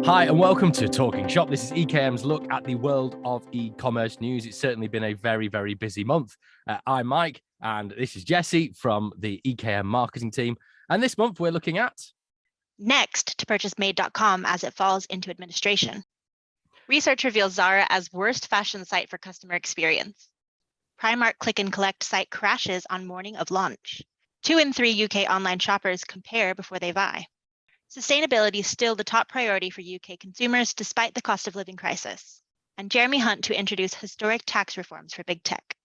Hi, and welcome to Talking Shop. This is EKM's look at the world of e-commerce news. It's certainly been a very, very busy month. I'm Mike, and this is Jessie from the EKM marketing team. And this month we're looking at Next to purchase Made.com as it falls into administration. Research reveals Zara as worst fashion site for customer experience. Primark Click and Collect site crashes on morning of launch. 2 in 3 UK online shoppers compare before they buy. Sustainability is still the top priority for UK consumers despite the cost of living crisis. And Jeremy Hunt to introduce historic tax reforms for big tech.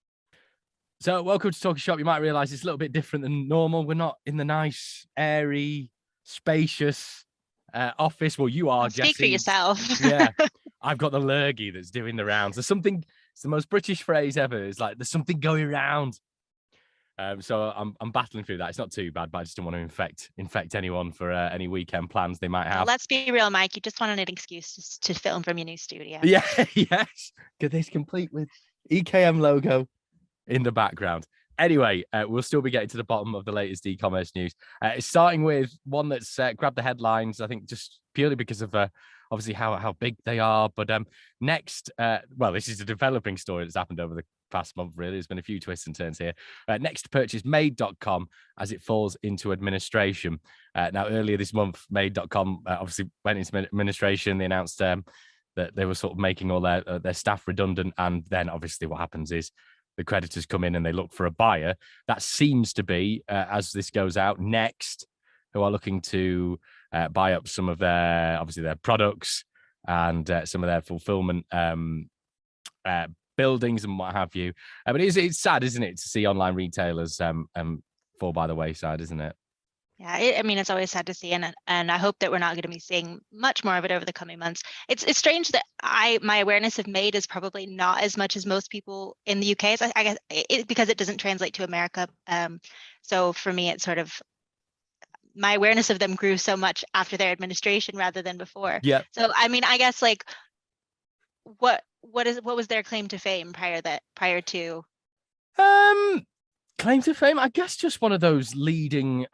So welcome to Talking Shop. You might realise it's a little bit different than normal. We're not in the nice, airy, spacious office. Well, you are, Jessie. Speak for yourself. Yeah, I've got the lurgy that's doing the rounds. There's something, it's the most British phrase ever. It's like, there's something going around. So I'm battling through that. It's not too bad, but I just don't want to infect anyone for any weekend plans they might have. Let's be real, Mike. You just wanted an excuse to film from your new studio. Yeah, yes. Get this complete with EKM logo in the background. Anyway, we'll still be getting to the bottom of the latest e-commerce news. Starting with one that's grabbed the headlines, I think, just purely because of obviously how big they are. But next, well, this is a developing story that's happened over the past month, really. There's been a few twists and turns here. Next to purchase Made.com as it falls into administration. Now, earlier this month, Made.com obviously went into administration. They announced that they were sort of making all their staff redundant. And then obviously what happens is the creditors come in and they look for a buyer. That seems to be, as this goes out, Next, who are looking to buy up some of their products and some of their fulfillment buildings and what have you. But it's sad, isn't it, to see online retailers fall by the wayside, isn't it? Yeah, it's always sad to see, and I hope that we're not going to be seeing much more of it over the coming months. It's strange that my awareness of Made is probably not as much as most people in the UK. I guess because it doesn't translate to America. So for me, it's sort of my awareness of them grew so much after their administration rather than before. Yeah. So I guess like what was their claim to fame prior to? Claim to fame, I guess, just one of those leading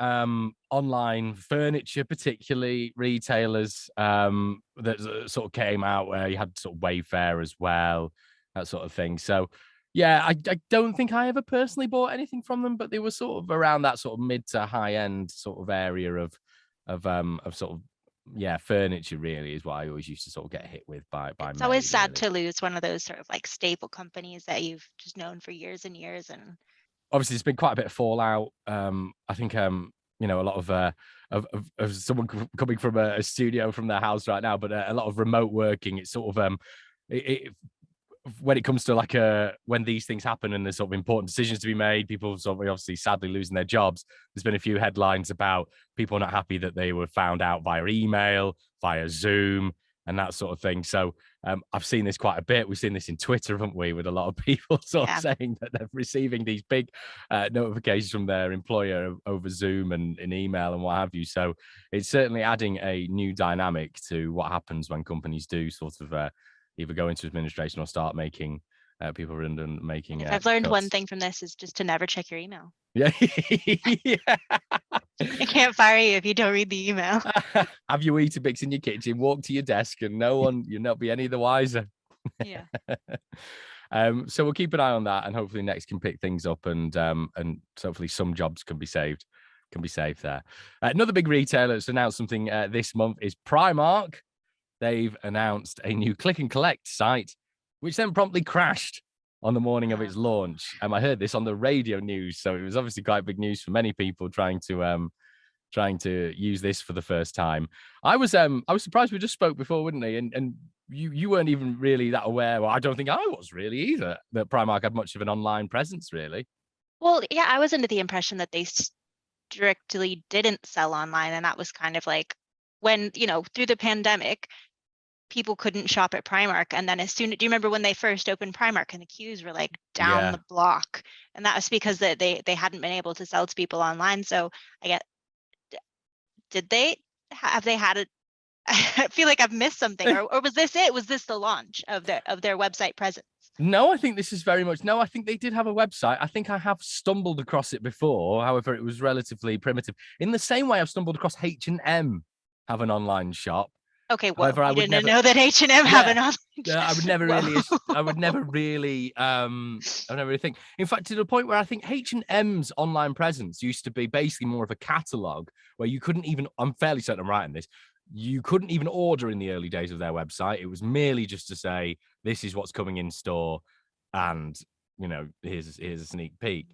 online furniture, particularly retailers that sort of came out where you had sort of Wayfair as well, that sort of thing. So yeah, I don't think I ever personally bought anything from them, but they were sort of around that sort of mid to high end sort of area of sort of, yeah, furniture really is what I always used to sort of get hit with by It's always sad to lose one of those sort of like staple companies that you've just known for years and years. And obviously there's been quite a bit of fallout. I think a lot of someone coming from a studio from their house right now, but a lot of remote working. It's sort of when it comes to when these things happen and there's sort of important decisions to be made, people sort of obviously sadly losing their jobs. There's been a few headlines about people not happy that they were found out via email, via Zoom, and that sort of thing. So I've seen this quite a bit. We've seen this in Twitter, haven't we, with a lot of people sort of saying that they're receiving these big notifications from their employer over Zoom and in email and what have you. So it's certainly adding a new dynamic to what happens when companies do sort of either go into administration or start making people redundant, making. If I've learned one thing from this is just to never check your email. Yeah. Yeah. I can't fire you if you don't read the email. Have your Weetabix in your kitchen, walk to your desk, and you'll not be any the wiser. Yeah. So we'll keep an eye on that, and hopefully Next can pick things up, and hopefully some jobs can be saved there. Another big retailer that's announced something this month is Primark. They've announced a new click and collect site, which then promptly crashed on the morning of its launch. I heard this on the radio news, so it was obviously quite big news for many people trying to use this for the first time. I was surprised. We just spoke before, wouldn't we? And you weren't even really that aware. Well, I don't think I was really either, that Primark had much of an online presence, really. Well, yeah, I was under the impression that they strictly didn't sell online, and that was kind of like when, through the pandemic, people couldn't shop at Primark. And then do you remember when they first opened Primark and the queues were like down the block? And that was because they hadn't been able to sell to people online. So have they had it? I feel like I've missed something, or was this it? Was this the launch of their website presence? No, I think this is very much. No, I think they did have a website. I think I have stumbled across it before. However, it was relatively primitive. In the same way I've stumbled across H&M have an online shop. Okay, whoa! However, I You would didn't never. know that H&M have Yeah, an online I would never Whoa. really. I would never really. I would never really think. In fact, to the point where I think H&M's online presence used to be basically more of a catalog where you couldn't even. I'm fairly certain I'm right in this. You couldn't even order in the early days of their website. It was merely just to say this is what's coming in store, and here's a sneak peek.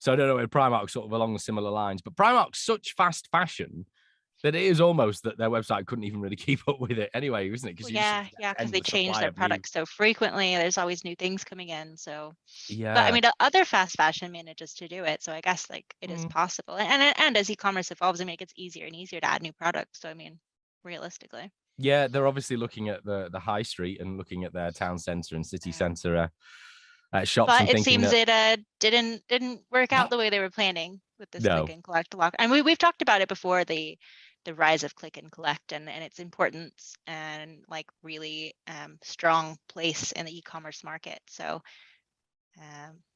So I don't know if Primark's sort of along the similar lines, but Primark's such fast fashion that it is almost that their website couldn't even really keep up with it anyway, isn't it? Because Well, you just yeah, because they endless change supply their of new. products so frequently. There's always new things coming in. So, but I Yeah. mean, other fast fashion manages to do it. So I guess like it is possible. And as e-commerce evolves, I mean, it gets easier and easier to add new products. So I mean, realistically. Yeah, they're obviously looking at the high street and looking at their town centre and city centre shops But and it thinking seems that it didn't work out the way they were planning with this click no, and collect lock. And we've talked about it before, the rise of click and collect and its importance and like really strong place in the e-commerce market. So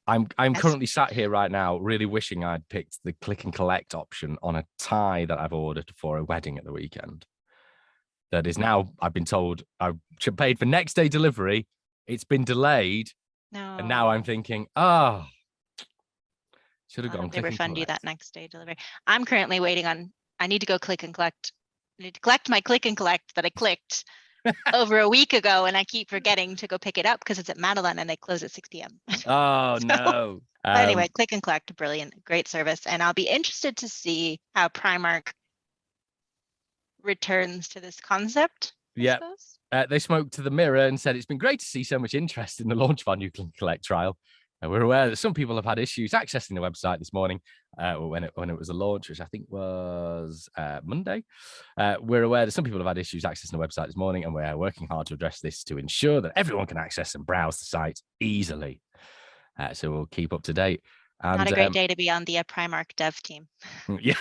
I'm as currently sat here right now really wishing I'd picked the click and collect option on a tie that I've ordered for a wedding at the weekend. That is now, I've been told I've paid for next day delivery. It's been delayed. And now I'm no, thinking, should have I gone hope they click and refund you that collect. next day delivery. I'm currently waiting on, I need to go click and collect. I need to collect my click and collect that I clicked over a week ago, and I keep forgetting to go pick it up because it's at Madeline and they close at 6 p.m. Oh So, no. but anyway, click and collect, brilliant, great service. And I'll be interested to see how Primark returns to this concept, I Yeah. suppose. They smoked to the mirror and said, it's been great to see so much interest in the launch of our new click and collect trial. We're aware that some people have had issues accessing the website this morning when it was a launch, which I think was Monday. We're aware that some people have had issues accessing the website this morning, and we're working hard to address this to ensure that everyone can access and browse the site easily. So we'll keep up to date. And Not a great day to be on the Primark dev team. yeah,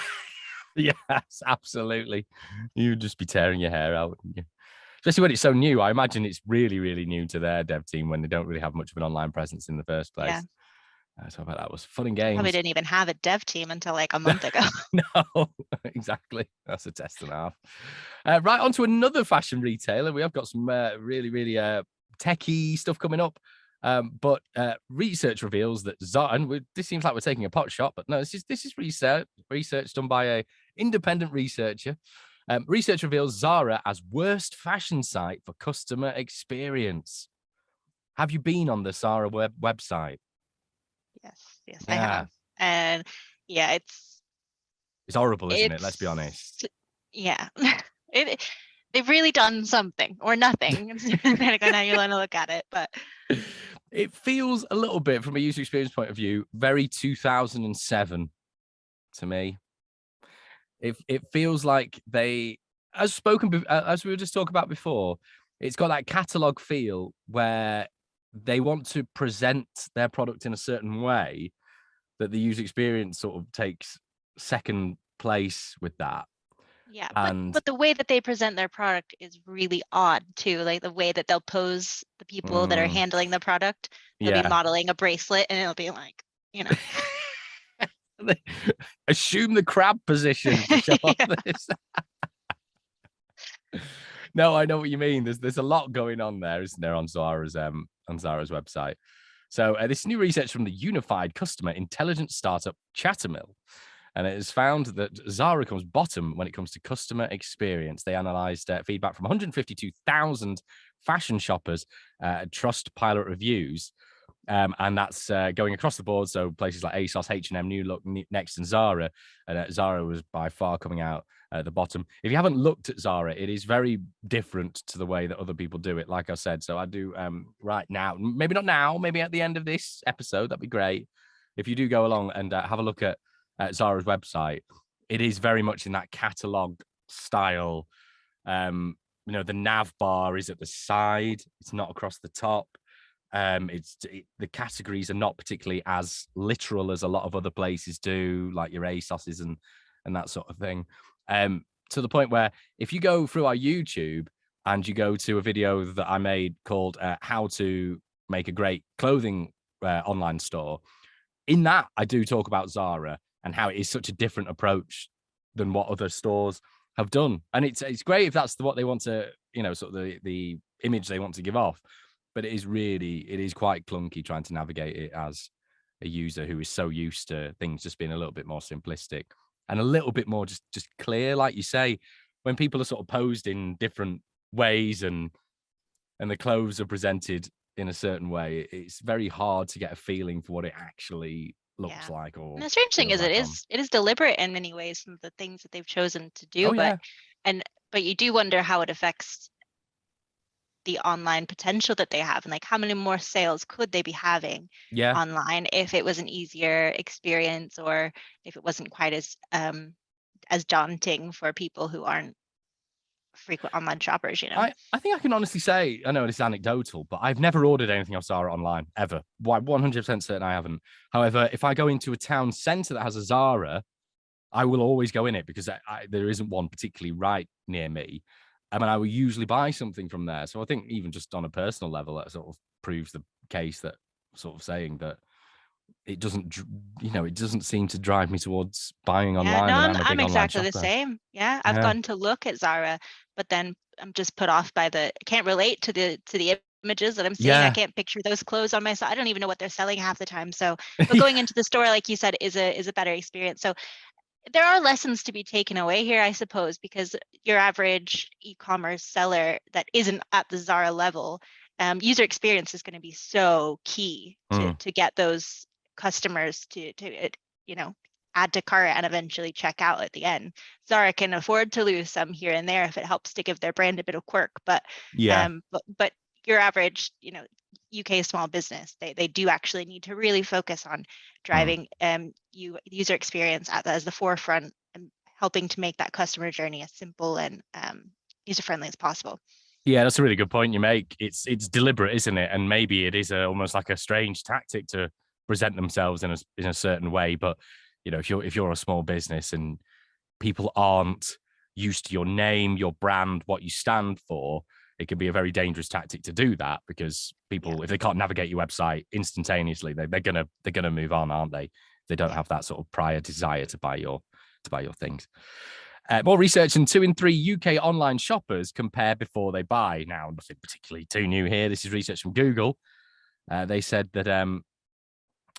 yes, absolutely. You'd just be tearing your hair out, wouldn't you? Especially when it's so new. I imagine it's really, really new to their dev team when they don't really have much of an online presence in the first place. Yeah. So I bet that was fun and They probably games. didn't even have a dev team until like a month ago. No, exactly. That's a test and a half. Right, on to another fashion retailer. We have got some really, really techie stuff coming up. But research reveals that Zara, and this seems like we're taking a pot shot, but no, this is research done by a independent researcher. Research reveals Zara as worst fashion site for customer experience. Have you been on the Zara website? Yes, I Yeah, have. And yeah, it's horrible, isn't it? Let's be it's honest. yeah. It they've really done something or nothing, depending on how you want to look at it. But It feels a little bit, from a user experience point of view, very 2007 to me. It feels like they, as we were just talking about before, it's got that catalog feel where they want to present their product in a certain way that the user experience sort of takes second place with that. yeah, And but the way that they present their product is really odd too. Like the way that they'll pose the people that are handling the product. They'll be yeah, modeling a bracelet and it'll be like, you know. assume the crab position to show off Yeah. this. No, I know what you mean. There's a lot going on there, isn't there, on Zara's website. So this new research from the unified customer intelligence startup Chattermill, and it has found that Zara comes bottom when it comes to customer experience. They analysed feedback from 152,000 fashion shoppers, trust pilot reviews, and that's going across the board. So places like ASOS, H&M, New Look, Next, and Zara. And Zara was by far coming out at the bottom. If you haven't looked at Zara, it is very different to the way that other people do it. Like I said, so I do right now, maybe not now, maybe at the end of this episode, that'd be great. If you do go along and have a look at Zara's website, it is very much in that catalog style. The nav bar is at the side; it's not across the top. The categories are not particularly as literal as a lot of other places do, like your ASOS's and that sort of thing. To the point where if you go through our YouTube and you go to a video that I made called "How to Make a Great Clothing Online Store," in that I do talk about Zara and how it is such a different approach than what other stores have done. And it's great if that's what they want to, sort of the image they want to give off. But it is quite clunky trying to navigate it as a user who is so used to things just being a little bit more simplistic and a little bit more just clear. Like you say, when people are sort of posed in different ways and the clothes are presented in a certain way, it's very hard to get a feeling for what it actually looks like. Or and the strange thing is like it is deliberate in many ways, some of the things that they've chosen to do. Oh, yeah. But you do wonder how it affects the online potential that they have, and like how many more sales could they be having online if it was an easier experience, or if it wasn't quite as daunting for people who aren't frequent online shoppers. I think I can honestly say, I know this is anecdotal, but I've never ordered anything off Zara online ever. Why? 100% certain I haven't. However, if I go into a town centre that has a Zara, I will always go in it because there isn't one particularly right near me. I mean, I will usually buy something from there. So I think even just on a personal level, that sort of proves the case that sort of saying that it doesn't seem to drive me towards buying online. No, and I'm exactly the same. I've gone to look at Zara, but then I'm just put off by I can't relate to the images that I'm seeing. I can't picture those clothes on myself. I don't even know what they're selling half the time. So, but going into the store, like you said, is a better experience. So there are lessons to be taken away here, I suppose, because your average e-commerce seller that isn't at the Zara level, user experience is going to be so key to get those customers to add to cart and eventually check out at the end. Zara can afford to lose some here and there if it helps to give their brand a bit of quirk, but your average, UK small business, they do actually need to really focus on driving user experience as the forefront and helping to make that customer journey as simple and user friendly as possible. Yeah, that's a really good point you make. It's deliberate, isn't it? And maybe it is almost like a strange tactic to present themselves in a certain way. But if you're a small business and people aren't used to your name, your brand, what you stand for, it can be a very dangerous tactic to do that, because people, if they can't navigate your website instantaneously, they're gonna move on, aren't they? They don't have that sort of prior desire to buy your things. More research, and 2 in 3 UK online shoppers compare before they buy. Now, nothing particularly too new here. This is research from Google. They said that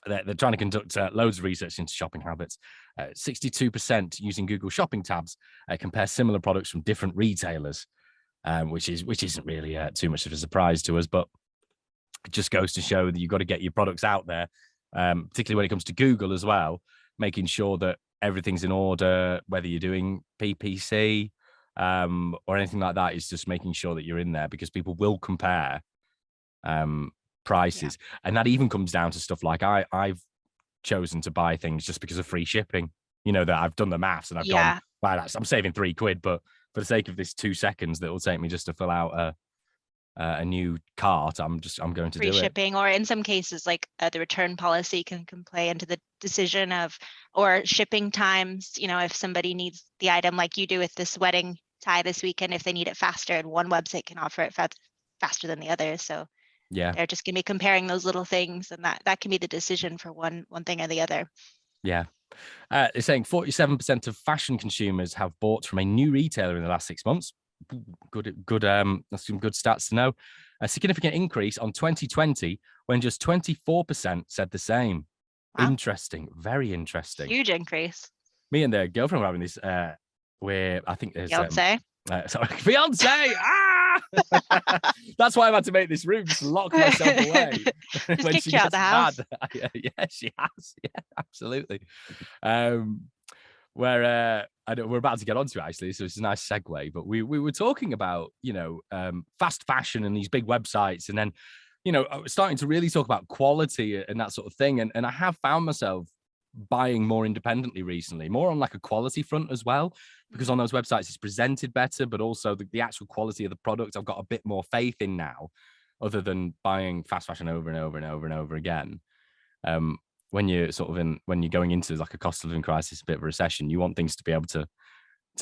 they're trying to conduct loads of research into shopping habits. 62% using Google shopping tabs compare similar products from different retailers. Which isn't really too much of a surprise to us, but it just goes to show that you've got to get your products out there, particularly when it comes to Google as well, making sure that everything's in order, whether you're doing PPC or anything like that, is just making sure that you're in there, because people will compare prices. And that even comes down to stuff like I've chosen to buy things just because of free shipping, that I've done the maths and I've gone, wow, I'm saving £3, but for the sake of this 2 seconds that will take me just to fill out a new cart, I'm going to do it. Free shipping, or in some cases, like the return policy can play into the decision of, or shipping times. If somebody needs the item like you do with this wedding tie this weekend, if they need it faster, and one website can offer it faster than the other. So they're just gonna be comparing those little things, and that can be the decision for one thing or the other. Yeah. They're saying 47% of fashion consumers have bought from a new retailer in the last 6 months. Good. That's some good stats to know. A significant increase on 2020, when just 24% said the same. Wow. Interesting. Very interesting. Huge increase. Me and the girlfriend were having this where I think there's fiance. That's why I've had to make this room, just lock myself away. Just when kicked you out the house. Yeah, she has. Yeah, absolutely. We're about to get onto it, actually, so it's a nice segue. But we were talking about fast fashion and these big websites, and then starting to really talk about quality and that sort of thing. And I have found myself buying more independently recently, more on like a quality front as well, because on those websites it's presented better, but also the actual quality of the product I've got a bit more faith in now, other than buying fast fashion over and over and over and over again. When you're when you're going into like a cost of living crisis, a bit of a recession, you want things to be able to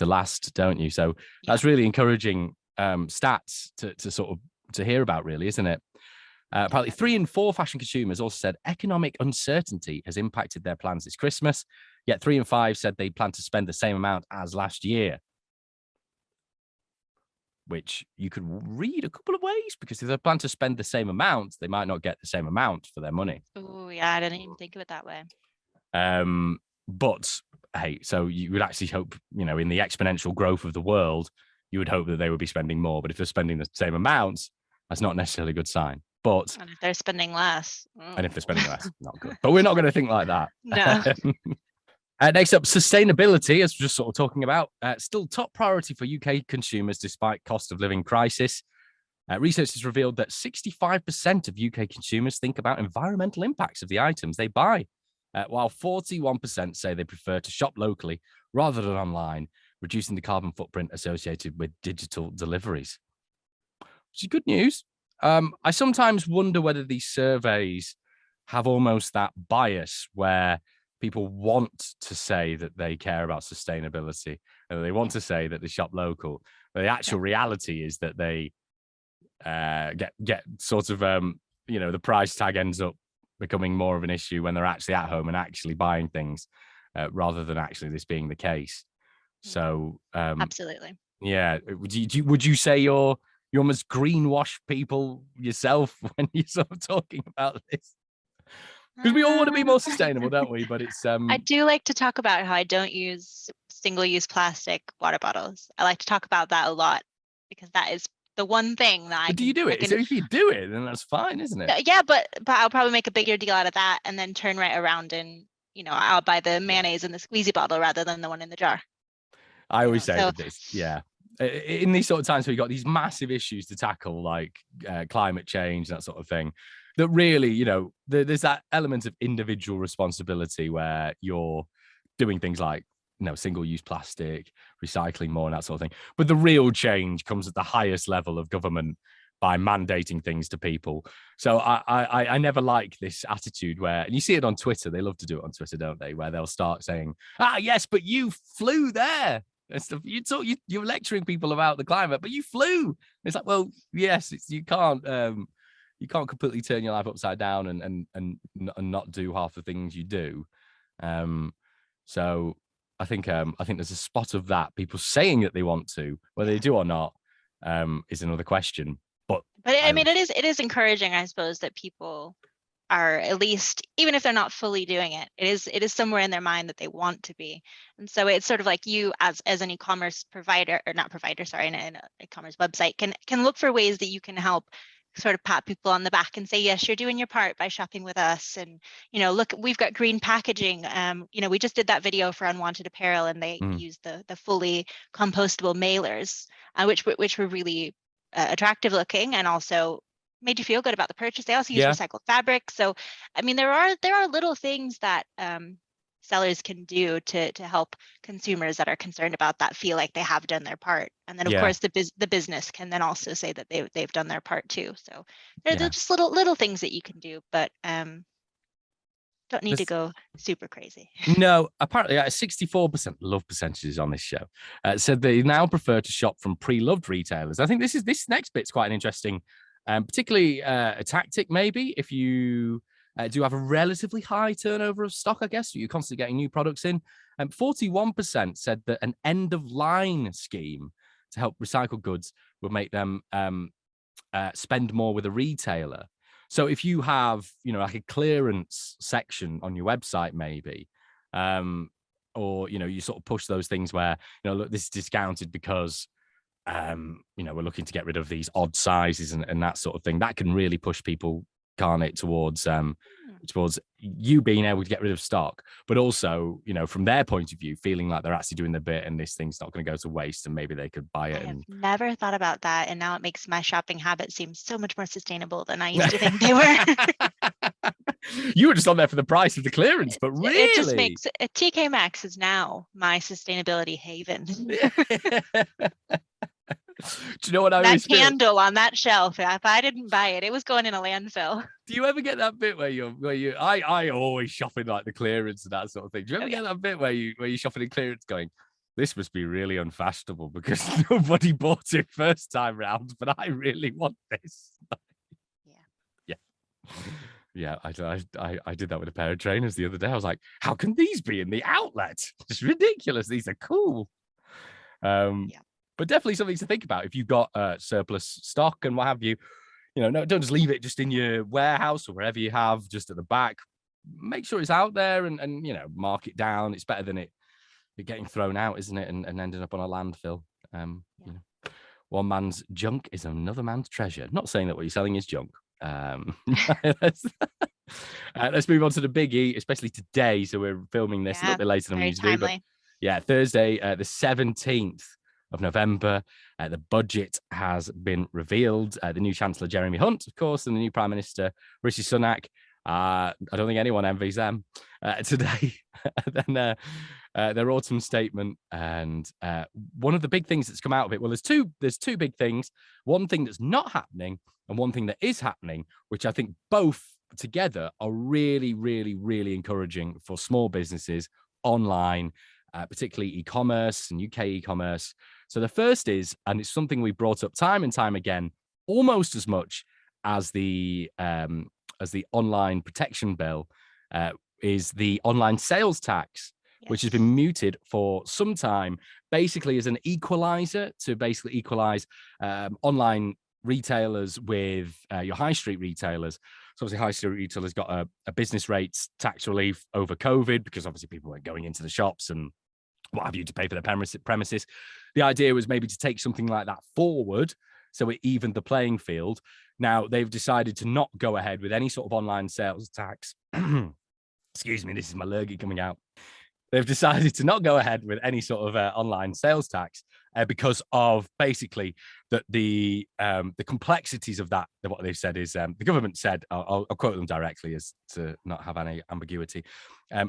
last, don't you? So that's really encouraging stats to hear about, really, isn't it? Apparently 3 in 4 fashion consumers also said economic uncertainty has impacted their plans this Christmas, yet 3 in 5 said they plan to spend the same amount as last year. which you could read a couple of ways, because if they plan to spend the same amount, they might not get the same amount for their money. Oh, yeah, I didn't even think of it that way. But hey, so you would actually hope, in the exponential growth of the world, you would hope that they would be spending more. But if they're spending the same amounts, that's not necessarily a good sign. But And if they're spending less. and if they're spending less, not good. But we're not going to think like that. No. Next up, sustainability, as we're just sort of talking about, still top priority for UK consumers despite cost of living crisis. Research has revealed that 65% of UK consumers think about environmental impacts of the items they buy, while 41% say they prefer to shop locally rather than online, reducing the carbon footprint associated with digital deliveries. Which is good news. I sometimes wonder whether these surveys have almost that bias where people want to say that they care about sustainability and they want to say that they shop local. But the actual reality is that they get sort of, the price tag ends up becoming more of an issue when they're actually at home and actually buying things rather than actually this being the case. So absolutely. Yeah. Would you say you almost greenwash people yourself when you're sort of talking about this? Because we all want to be more sustainable, don't we? But it's I do like to talk about how I don't use single-use plastic water bottles. I like to talk about that a lot because that is the one thing that But do you do it? So if you do it, then that's fine, isn't it? Yeah, but I'll probably make a bigger deal out of that and then turn right around and I'll buy the mayonnaise in the squeezy bottle rather than the one in the jar. I always say with this, in these sort of times where you've got these massive issues to tackle, like climate change, that sort of thing, that really, there's that element of individual responsibility where you're doing things like, single-use plastic, recycling more and that sort of thing. But the real change comes at the highest level of government by mandating things to people. So I never like this attitude where, and you see it on Twitter, they love to do it on Twitter, don't they? Where they'll start saying, yes, but you flew there. And stuff. You're lecturing people about the climate, but you flew. It's like, well, yes, you can't completely turn your life upside down and not do half the things you do. So I think there's a spot of that. People saying that they want to, whether they do or not, is another question. But I mean, it is encouraging, I suppose, that people are at least, even if they're not fully doing it, it is somewhere in their mind that they want to be. And so it's sort of like you as an e-commerce provider, or not provider, sorry, in an e-commerce website can look for ways that you can help sort of pat people on the back and say, yes, you're doing your part by shopping with us. And, look, we've got green packaging. We just did that video for Unwanted Apparel and they used the fully compostable mailers, which were really attractive looking and also made you feel good about the purchase. They also use recycled fabric. So, I mean, there are little things that sellers can do to help consumers that are concerned about that feel like they have done their part. And then, of course, the business can then also say that they've done their part too. So they're just little things that you can do, but don't need to go super crazy. No, apparently 64% love percentages on this show said they now prefer to shop from pre-loved retailers. I think this next bit's quite an interesting, particularly a tactic maybe if you do have a relatively high turnover of stock, I guess, so you're constantly getting new products in. 41% said that an end-of-line scheme to help recycle goods would make them spend more with a retailer. So if you have, like a clearance section on your website, maybe, or, you sort of push those things where, look, this is discounted because, we're looking to get rid of these odd sizes and that sort of thing, that can really push people, can't it, towards you being able to get rid of stock, but also, from their point of view, feeling like they're actually doing their bit and this thing's not going to go to waste and maybe they could buy it. I have never thought about that. And now it makes my shopping habit seem so much more sustainable than I used to think they were. You were just on there for the price of the clearance, but really? It just makes TK Maxx is now my sustainability haven. Do you know what I always feel? That candle on that shelf, if I didn't buy it, it was going in a landfill. Do you ever get that bit where I always shop in like the clearance and that sort of thing. Do you ever get that bit where you're shopping in clearance going, this must be really unfashionable because nobody bought it first time round, but I really want this. Yeah, I did that with a pair of trainers the other day. I was like, how can these be in the outlet? It's ridiculous. These are cool. But definitely something to think about if you've got surplus stock and what have you. No, don't just leave it just in your warehouse or wherever you have, just at the back. Make sure it's out there and mark it down. It's better than it getting thrown out, isn't it? And ending up on a landfill. One man's junk is another man's treasure. Not saying that what you're selling is junk. Let's move on to the biggie, especially today. So we're filming this a little bit later than we usually do. But yeah, Thursday, the 17th of November, the budget has been revealed. The new Chancellor Jeremy Hunt, of course, and the new Prime Minister Rishi Sunak. I don't think anyone envies them today. Then their autumn statement, and one of the big things that's come out of it. Well, there's two big things. One thing that's not happening, and one thing that is happening, which I think both together are really, really, really encouraging for small businesses online, particularly e-commerce and UK e-commerce. So the first is, and it's something we brought up time and time again, almost as much as the online protection bill, is the online sales tax, which has been mooted for some time, basically as an equalizer to basically equalize online retailers with your high street retailers. So obviously high street retailers got a business rates tax relief over COVID because obviously people weren't going into the shops and what have you to pay for their premises. The idea was maybe to take something like that forward so it evened the playing field. Now they've decided to not go ahead with any sort of online sales tax. Excuse me, this is my lurgy coming out. They've decided to not go ahead with any sort of online sales tax because of basically the complexities of that. What they've said is the government said, I'll quote them directly as to not have any ambiguity.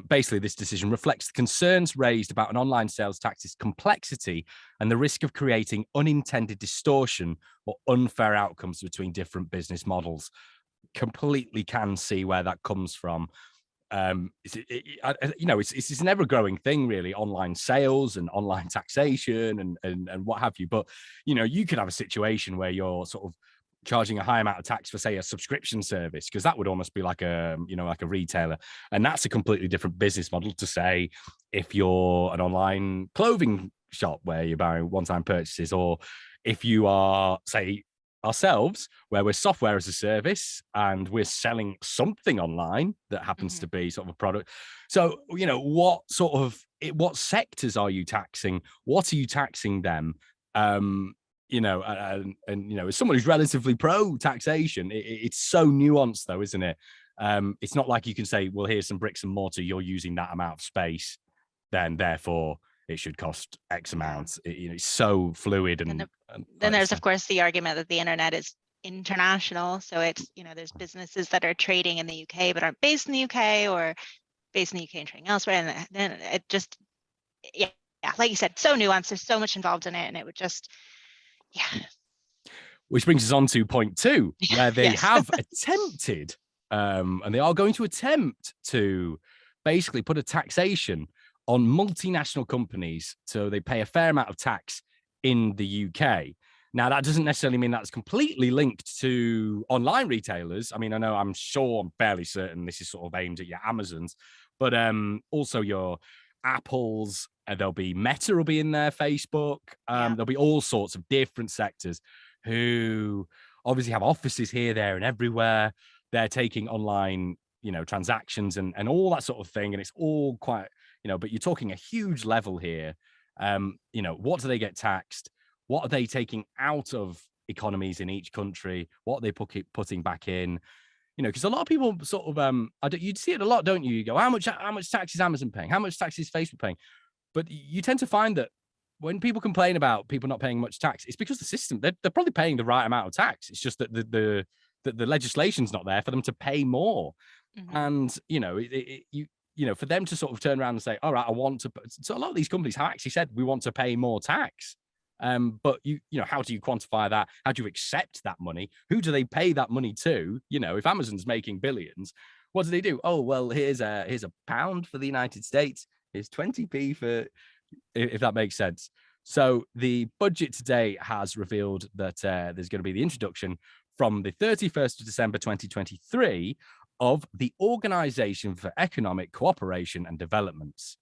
Basically, this decision reflects the concerns raised about an online sales tax's complexity and the risk of creating unintended distortion or unfair outcomes between different business models. Completely can see where that comes from. It's an ever-growing thing, really, online sales and online taxation and what have you. But you could have a situation where you're sort of charging a high amount of tax for, say, a subscription service, because that would almost be like a retailer, and that's a completely different business model to, say, if you're an online clothing shop where you're buying one-time purchases, or if you are, say, ourselves, where we're software as a service and we're selling something online that happens to be sort of a product. So, what sectors are you taxing? What are you taxing them? As someone who's relatively pro taxation, it's so nuanced though, isn't it? It's not like you can say, well, here's some bricks and mortar, you're using that amount of space, then therefore it should cost X amount. It's so fluid. And then there's, of course, the argument that the internet is international. So it's, there's businesses that are trading in the UK but aren't based in the UK, or based in the UK and trading elsewhere. And then it just, like you said, so nuanced. There's so much involved in it. And it would just, Which brings us on to point two, where they have attempted, and they are going to attempt to basically put a taxation on multinational companies, so they pay a fair amount of tax in the UK. Now, that doesn't necessarily mean that's completely linked to online retailers. I mean, I'm fairly certain this is sort of aimed at your Amazons, but also your Apples, there'll be Meta will be in there, Facebook, there'll be all sorts of different sectors who obviously have offices here, there, and everywhere. They're taking online, transactions and all that sort of thing, and it's all quite, but you're talking a huge level here. What do they get taxed? What are they taking out of economies in each country? What are they putting back in? Because a lot of people sort of, you'd see it a lot, don't you? You go, how much tax is Amazon paying? How much tax is Facebook paying? But you tend to find that when people complain about people not paying much tax, it's because the system, they're probably paying the right amount of tax. It's just that the legislation's not there for them to pay more. And, for them to sort of turn around and say, all right, I want to, so a lot of these companies have actually said, we want to pay more tax. But how do you quantify that? How do you accept that money? Who do they pay that money to? If Amazon's making billions, what do they do? Oh, well, here's a pound for the United States. Here's 20p for, if that makes sense. So the budget today has revealed that there's going to be the introduction from the 31st of December 2023 of the Organization for Economic Cooperation and Developments.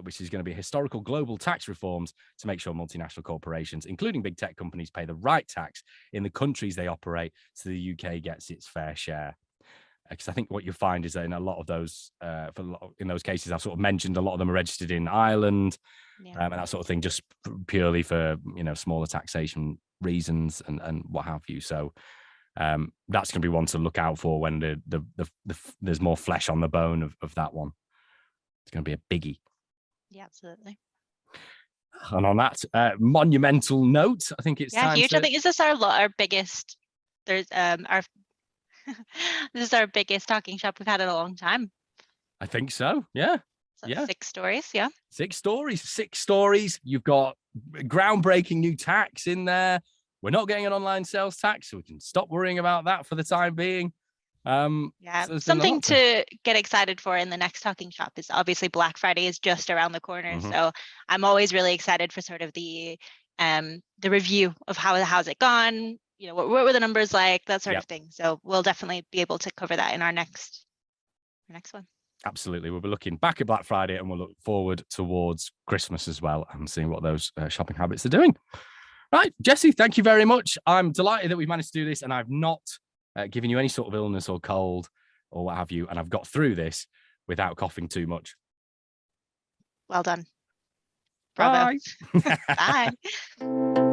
which is going to be historical global tax reforms to make sure multinational corporations, including big tech companies, pay the right tax in the countries they operate so the UK gets its fair share. Because I think what you find is that in a lot of those, in those cases I've sort of mentioned, a lot of them are registered in Ireland, and that sort of thing, just purely for, you know, smaller taxation reasons and what have you. So that's going to be one to look out for when there's more flesh on the bone of that one. It's going to be a biggie. Yeah, absolutely. And on that monumental note, I think it's time huge. I think is this our biggest? There's our this is our biggest talking shop we've had in a long time. I think so. Yeah. So 6 stories. Yeah. 6 stories. 6 stories. You've got groundbreaking new tax in there. We're not getting an online sales tax, so we can stop worrying about that for the time being. So something to get excited for in the next talking shop is obviously Black Friday is just around the corner. So I'm always really excited for sort of the review of how's it gone, you know, what were the numbers like, that sort of thing. So we'll definitely be able to cover that in our next one. Absolutely. We'll be looking back at Black Friday and we'll look forward towards Christmas as well and seeing what those shopping habits are doing. Right, Jessie, thank you very much. I'm delighted that we've managed to do this and I've not given you any sort of illness or cold or what have you, and I've got through this without coughing too much. Well done. Bravo. Bye. Bye.